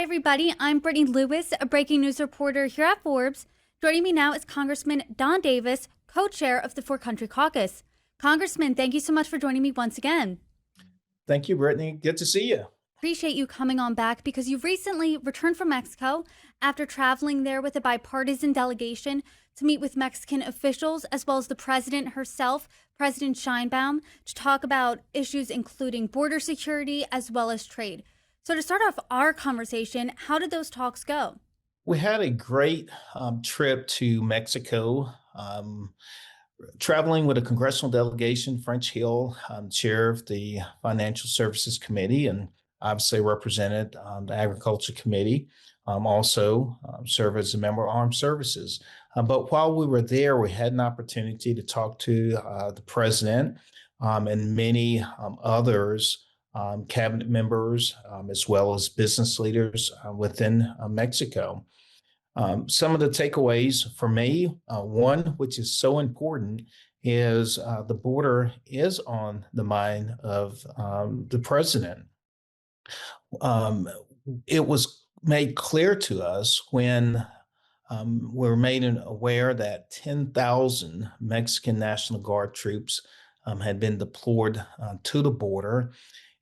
everybody. I'm Brittany Lewis, a breaking news reporter here at Forbes. Joining me now is Congressman Don Davis, co-chair of the For Country Caucus. Congressman, thank you so much for joining me once again. Thank you, Brittany. Good to see you. Appreciate you coming on back because you've recently returned from Mexico after traveling there with a bipartisan delegation to meet with Mexican officials as well as the president herself, President Sheinbaum, to talk about issues including border security as well as trade. So to start off our conversation, how did those talks go? We had a great trip to Mexico, traveling with a congressional delegation, French Hill, chair of the Financial Services Committee, and obviously represented the Agriculture Committee, also serve as a member of Armed Services. But while we were there, we had an opportunity to talk to the president and many others, cabinet members, as well as business leaders within Mexico. Some of the takeaways for me, one, which is so important, is the border is on the mind of the president. It was made clear to us when we were made aware that 10,000 Mexican National Guard troops had been deployed to the border.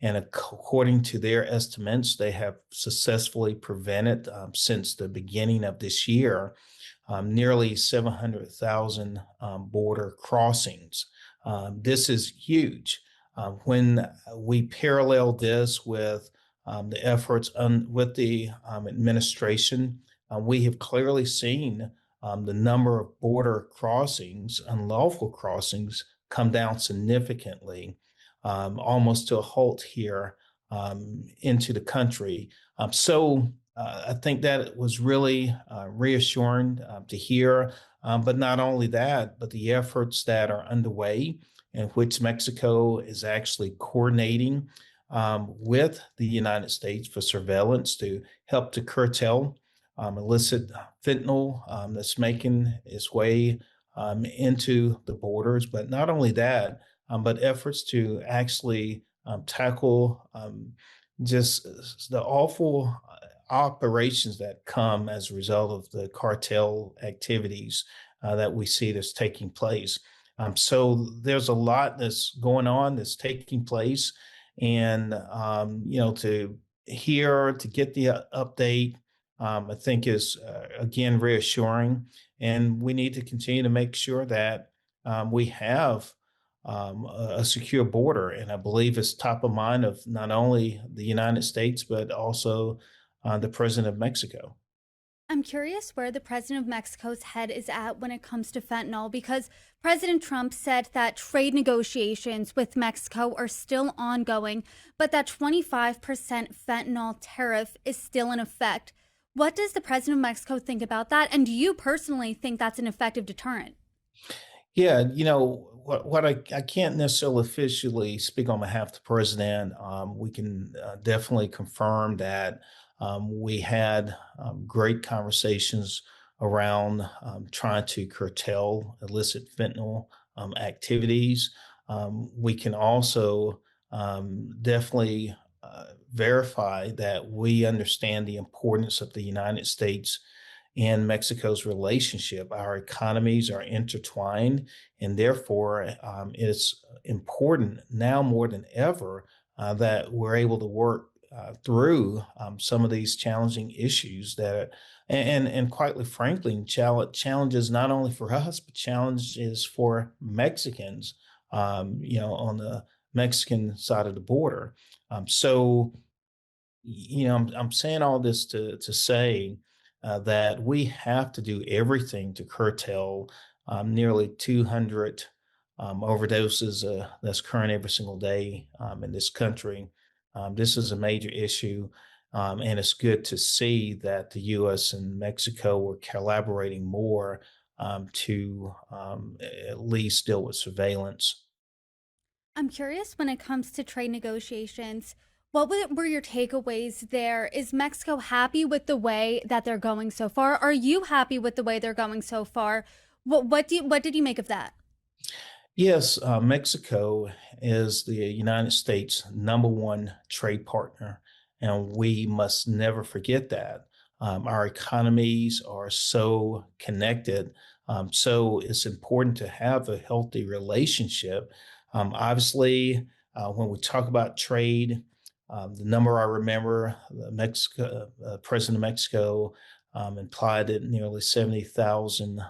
And according to their estimates, they have successfully prevented, since the beginning of this year, nearly 700,000 border crossings. This is huge. When we parallel this with the efforts with the administration, we have clearly seen the number of border crossings, unlawful crossings, come down significantly. Almost to a halt here into the country. So I think that was really reassuring to hear. But not only that, but the efforts that are underway in which Mexico is actually coordinating with the United States for surveillance to help to curtail illicit fentanyl that's making its way into the borders. But not only that, but efforts to actually tackle just the awful operations that come as a result of the cartel activities that we see that's taking place. So there's a lot that's going on, that's taking place. And, to get the update, I think is, again, reassuring. And we need to continue to make sure that we have a secure border. And I believe it's top of mind of not only the United States, but also the president of Mexico. I'm curious where the president of Mexico's head is at when it comes to fentanyl, because President Trump said that trade negotiations with Mexico are still ongoing, but that 25% fentanyl tariff is still in effect. What does the president of Mexico think about that? And do you personally think that's an effective deterrent? Yeah, what I can't necessarily officially speak on behalf of the president. We can definitely confirm that we had great conversations around trying to curtail illicit fentanyl activities. We can also definitely verify that we understand the importance of the United States and Mexico's relationship. Our economies are intertwined, and therefore it's important now more than ever that we're able to work through some of these challenging issues that, and quite frankly, challenges not only for us, but challenges for Mexicans, on the Mexican side of the border. So, I'm saying all this to say that we have to do everything to curtail nearly 200 overdoses that's occurring every single day in this country. This is a major issue, and it's good to see that the U.S. and Mexico are collaborating more to at least deal with surveillance. I'm curious when it comes to trade negotiations. What were your takeaways there? Is Mexico happy with the way that they're going so far? Are you happy with the way they're going so far? What did you make of that? Yes, Mexico is the United States' number one trade partner. and we must never forget that. Our economies are so connected, so it's important to have a healthy relationship. Obviously, when we talk about trade, the number I remember, the Mexico President of Mexico implied that nearly 70,000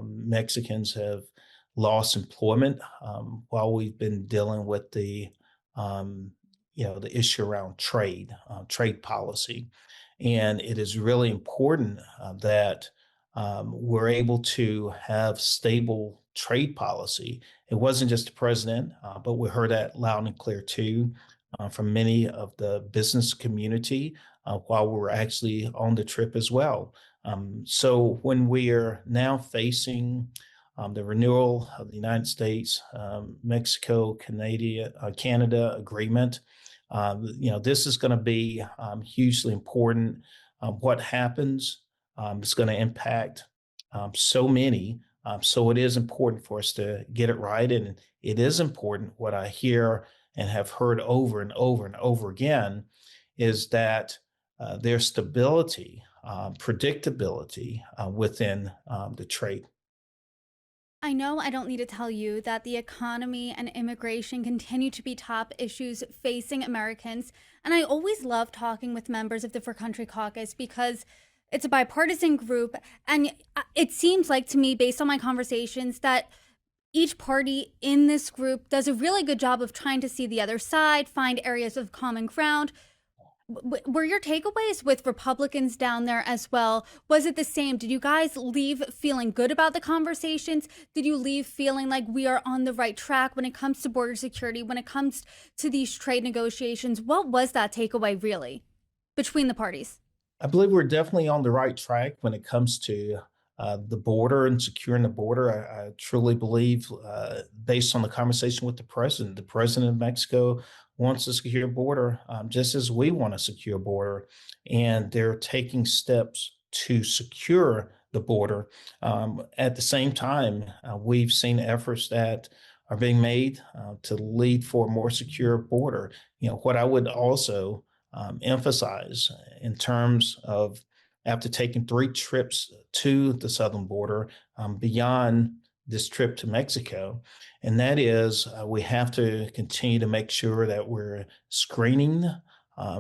Mexicans have lost employment while we've been dealing with um, the issue around trade policy, and it is really important that we're able to have stable trade policy. It wasn't just the president, but we heard that loud and clear too from many of the business community while we were actually on the trip as well. So when we are now facing the renewal of the United States, Mexico, Canada agreement, this is going to be hugely important. What happens is going to impact so many. So it is important for us to get it right. And it is important, what I hear and have heard over and over and over again, is that there's stability, predictability within the trade. I know I don't need to tell you that the economy and immigration continue to be top issues facing Americans. And I always love talking with members of the For Country Caucus because it's a bipartisan group. And it seems like to me, based on my conversations, that each party in this group does a really good job of trying to see the other side, find areas of common ground. Were your takeaways with Republicans down there as well? Was it the same? Did you guys leave feeling good about the conversations? Did you leave feeling like we are on the right track when it comes to border security, when it comes to these trade negotiations? What was that takeaway really between the parties? I believe we're definitely on the right track when it comes to the border and securing the border. I truly believe, based on the conversation with the president of Mexico wants a secure border, just as we want a secure border, and they're taking steps to secure the border. At the same time, we've seen efforts that are being made to lead for a more secure border. What I would also emphasize in terms of, after taking 3 trips to the southern border, beyond this trip to Mexico, and that is we have to continue to make sure that we're screening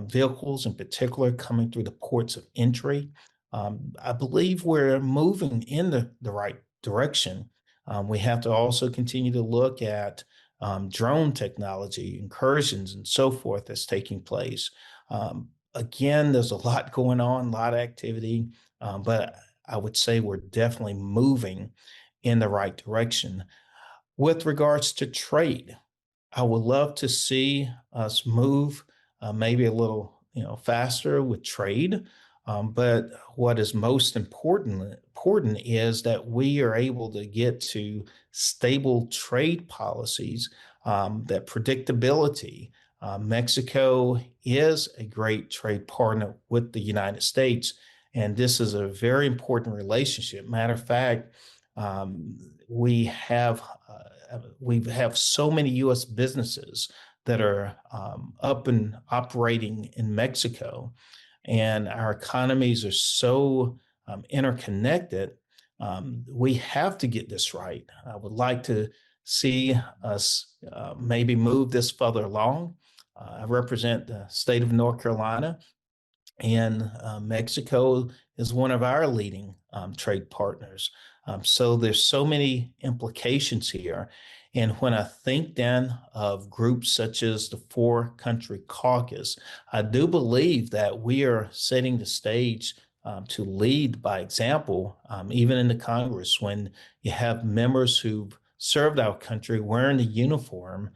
vehicles in particular coming through the ports of entry. I believe we're moving in the right direction. We have to also continue to look at drone technology, incursions, and so forth that's taking place. Again, there's a lot going on, a lot of activity, but I would say we're definitely moving in the right direction. With regards to trade, I would love to see us move maybe a little, faster with trade. But what is most important is that we are able to get to stable trade policies, that predictability. Mexico is a great trade partner with the United States, and this is a very important relationship. Matter of fact, um, we have we have so many U.S. businesses that are up and operating in Mexico, and our economies are so interconnected. We have to get this right. I would like to see us maybe move this further along. I represent the state of North Carolina, and Mexico is one of our leading trade partners. So there's so many implications here. And when I think then of groups such as the For Country Caucus, I do believe that we are setting the stage to lead by example, even in the Congress, when you have members who've served our country wearing the uniform,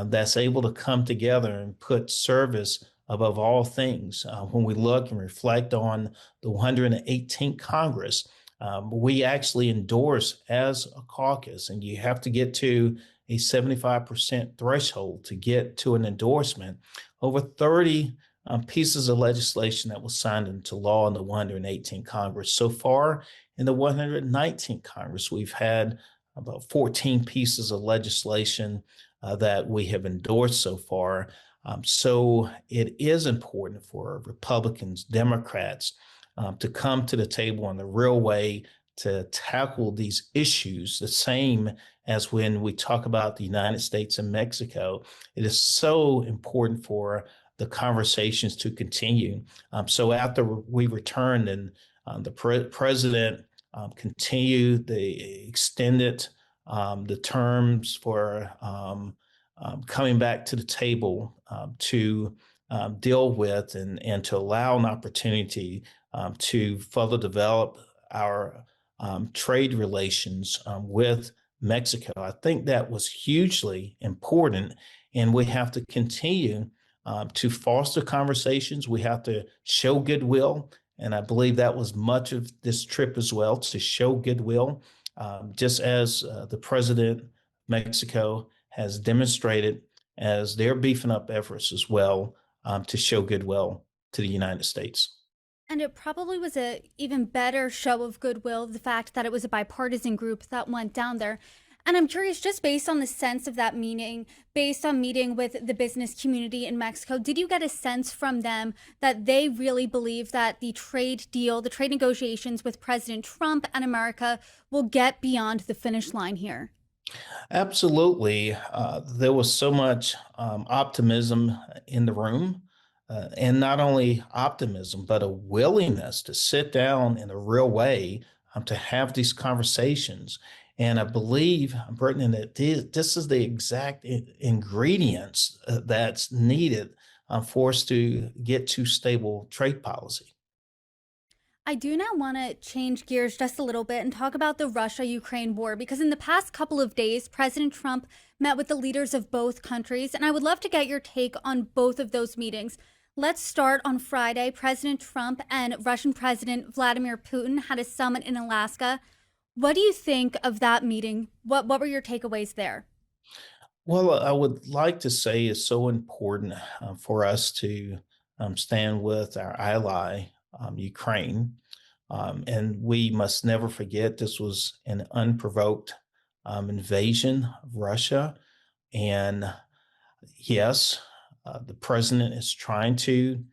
that's able to come together and put service above all things. When we look and reflect on the 118th Congress, we actually endorse as a caucus, and you have to get to a 75% threshold to get to an endorsement. Over 30 pieces of legislation that was signed into law in the 118th Congress. So far, in the 119th Congress, we've had about 14 pieces of legislation that we have endorsed so far. So it is important for Republicans, Democrats to come to the table in the real way to tackle these issues, the same as when we talk about the United States and Mexico. It is so important for the conversations to continue. So after we returned and the president continued the extended the terms for coming back to the table to deal with and to allow an opportunity to further develop our trade relations with Mexico. I think that was hugely important, and we have to continue to foster conversations. We have to show goodwill, and I believe that was much of this trip as well, to show goodwill, just as the president of Mexico has demonstrated as they're beefing up efforts as well to show goodwill to the United States. And it probably was a even better show of goodwill, the fact that it was a bipartisan group that went down there. And I'm curious, just based on the sense of that meeting, based on meeting with the business community in Mexico, did you get a sense from them that they really believe that the trade deal, the trade negotiations with President Trump and America will get beyond the finish line here? Absolutely. There was so much optimism in the room, and not only optimism, but a willingness to sit down in a real way to have these conversations. And I believe, Brittany, that this is the exact ingredients that's needed for us to get to stable trade policy. I do now want to change gears just a little bit and talk about the Russia Ukraine war, because in the past couple of days, President Trump met with the leaders of both countries, and I would love to get your take on both of those meetings. Let's start on Friday. President Trump and Russian President Vladimir Putin had a summit in Alaska. What do you think of that meeting? What were your takeaways there? Well, I would like to say it's so important for us to stand with our ally, Ukraine. And we must never forget this was an unprovoked invasion of Russia. And yes, the president is trying to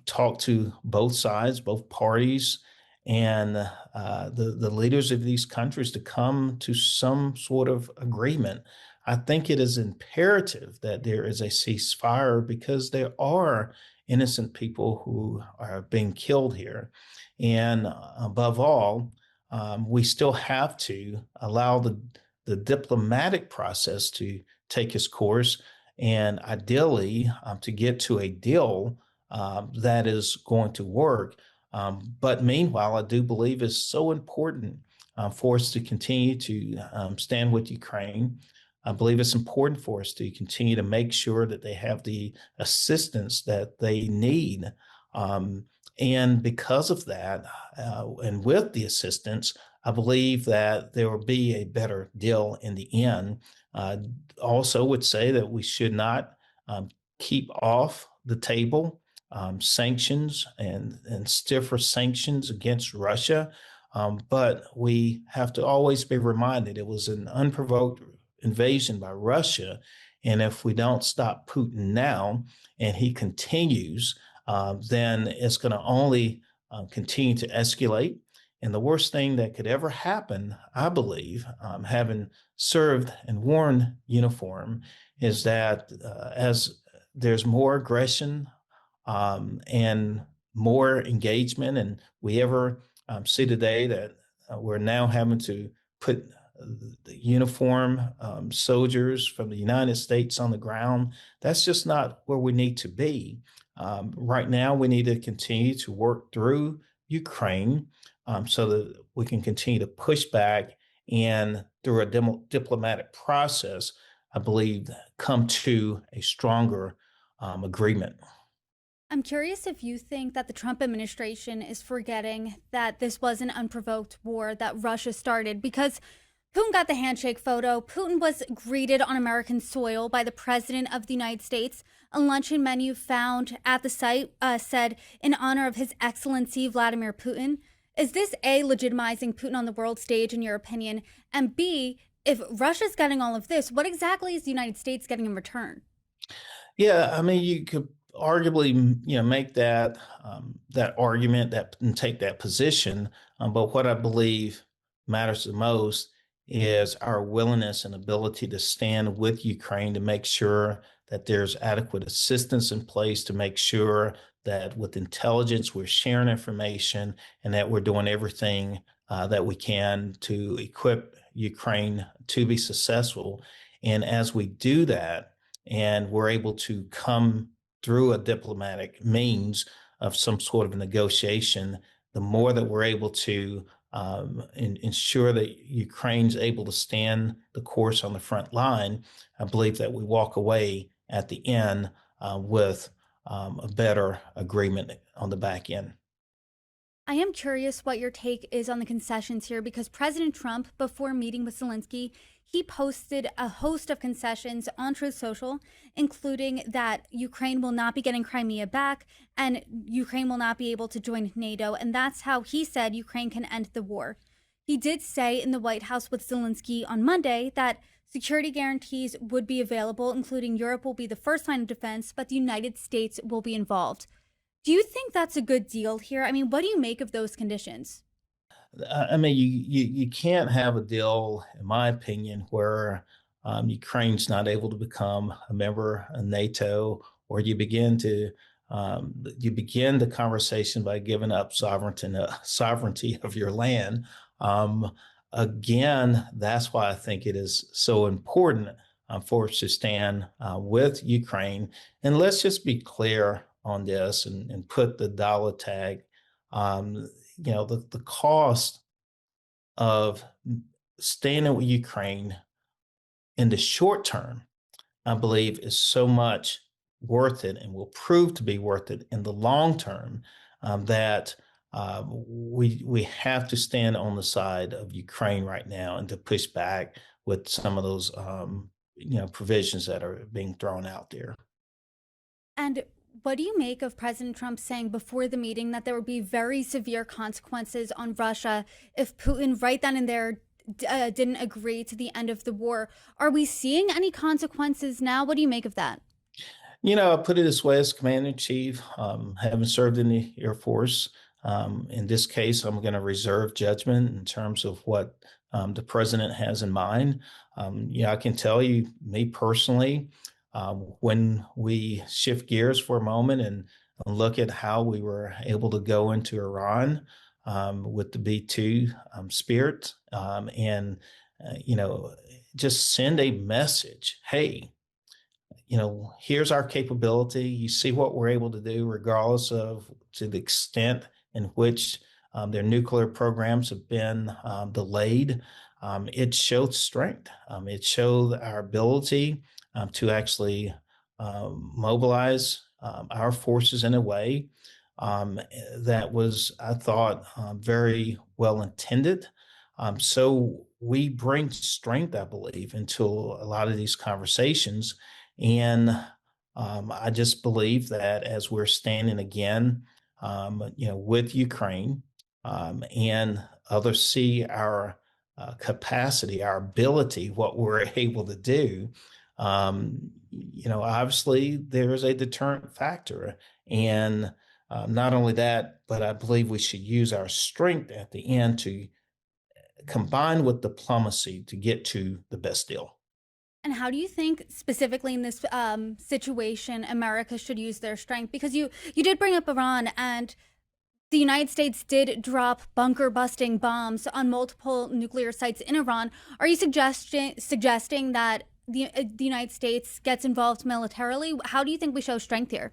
talk to both sides, both parties, and the leaders of these countries to come to some sort of agreement. I think it is imperative that there is a ceasefire because there are innocent people who are being killed here. And above all, we still have to allow the diplomatic process to take its course and ideally to get to a deal that is going to work. But meanwhile, I do believe it's so important for us to continue to stand with Ukraine. I believe it's important for us to continue to make sure that they have the assistance that they need. And because of that, and with the assistance, I believe that there will be a better deal in the end. Also would say that we should not keep off the table sanctions and stiffer sanctions against Russia. But we have to always be reminded it was an unprovoked invasion by Russia. And if we don't stop Putin now and he continues, then it's going to only continue to escalate. And the worst thing that could ever happen, I believe, having served and worn uniform, is that as there's more aggression and more engagement, and we ever see today that we're now having to put the uniform soldiers from the United States on the ground. That's just not where we need to be. Right now, we need to continue to work through Ukraine so that we can continue to push back and through a diplomatic process, I believe, come to a stronger agreement. I'm curious if you think that the Trump administration is forgetting that this was an unprovoked war that Russia started, because Putin got the handshake photo. Putin was greeted on American soil by the President of the United States. A luncheon menu found at the site said, in honor of His Excellency Vladimir Putin. Is this A, legitimizing Putin on the world stage, in your opinion? And B, if Russia's getting all of this, what exactly is the United States getting in return? Yeah, I mean, you could arguably, make that argument that and take that position. But what I believe matters the most is our willingness and ability to stand with Ukraine to make sure that there's adequate assistance in place, to make sure that with intelligence we're sharing information and that we're doing everything that we can to equip Ukraine to be successful. And as we do that, and we're able to come through a diplomatic means of some sort of a negotiation, the more that we're able to ensure that Ukraine's able to stand the course on the front line, I believe that we walk away at the end with a better agreement on the back end. I am curious what your take is on the concessions here because President Trump, before meeting with Zelensky, he posted a host of concessions on Truth Social, including that Ukraine will not be getting Crimea back and Ukraine will not be able to join NATO. And that's how he said Ukraine can end the war. He did say in the White House with Zelensky on Monday that security guarantees would be available, including Europe will be the first line of defense, but the United States will be involved. Do you think that's a good deal here? I mean, what do you make of those conditions? I mean, you can't have a deal, in my opinion, where Ukraine's not able to become a member of NATO, or you begin the conversation by giving up sovereignty of your land. Um, Again, that's why I think it is so important for us to stand with Ukraine. And let's just be clear on this and put the dollar tag. Um, the cost of staying with Ukraine in the short term, I believe, is so much worth it and will prove to be worth it in the long term, that we have to stand on the side of Ukraine right now and to push back with some of those provisions that are being thrown out there. And what do you make of President Trump saying before the meeting that there would be very severe consequences on Russia if Putin right then and there didn't agree to the end of the war? Are we seeing any consequences now? What do you make of that? I put it this way: as commander in chief, having served in the Air Force, in this case, I'm going to reserve judgment in terms of what the president has in mind. I can tell you, me personally, when we shift gears for a moment and look at how we were able to go into Iran with the B-2 Spirit, and just send a message: hey, here's our capability. You see what we're able to do, regardless of to the extent in which their nuclear programs have been delayed. It showed strength. It showed our ability to actually mobilize our forces in a way that was, I thought, very well intended. So we bring strength, I believe, into a lot of these conversations. And I just believe that as we're standing again, with Ukraine, and others see our capacity, our ability, what we're able to do, obviously there is a deterrent factor. And not only that, but I believe we should use our strength at the end to combine with diplomacy to get to the best deal. And how do you think, specifically in this situation, America should use their strength? Because you did bring up Iran, and the United States did drop bunker busting bombs on multiple nuclear sites in Iran. Are you suggesting that the United States gets involved militarily? How do you think we show strength here?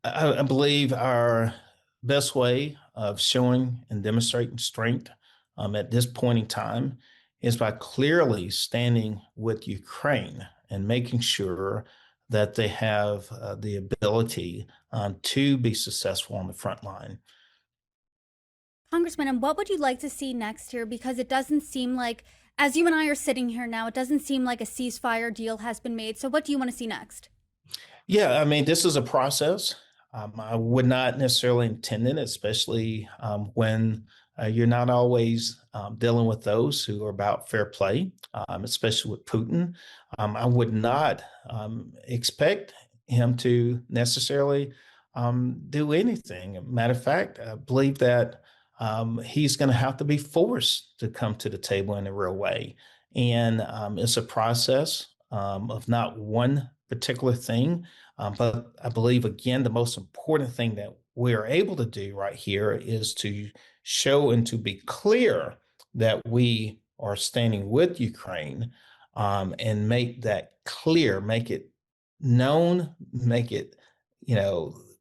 I believe our best way of showing and demonstrating strength at this point in time is by clearly standing with Ukraine and making sure that they have the ability to be successful on the front line. Congressman, and what would you like to see next here? Because it doesn't seem like, as you and I are sitting here now, it doesn't seem like a ceasefire deal has been made. So what do you want to see next? Yeah, I mean, this is a process. I would not necessarily intend it, especially when you're not always dealing with those who are about fair play, especially with Putin. I would not expect him to necessarily do anything. Matter of fact, I believe that he's going to have to be forced to come to the table in a real way. And it's a process of not one particular thing. But I believe, again, the most important thing that we are able to do right here is to show and to be clear that we are standing with Ukraine, and make that clear, make it known, make it,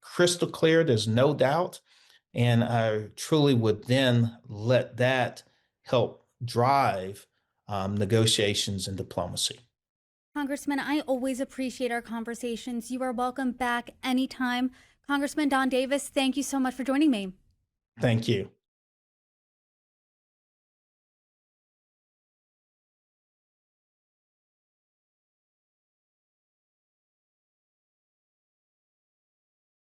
crystal clear. There's no doubt. And I truly would then let that help drive negotiations and diplomacy. Congressman, I always appreciate our conversations. You are welcome back anytime. Congressman Don Davis, thank you so much for joining me. Thank you.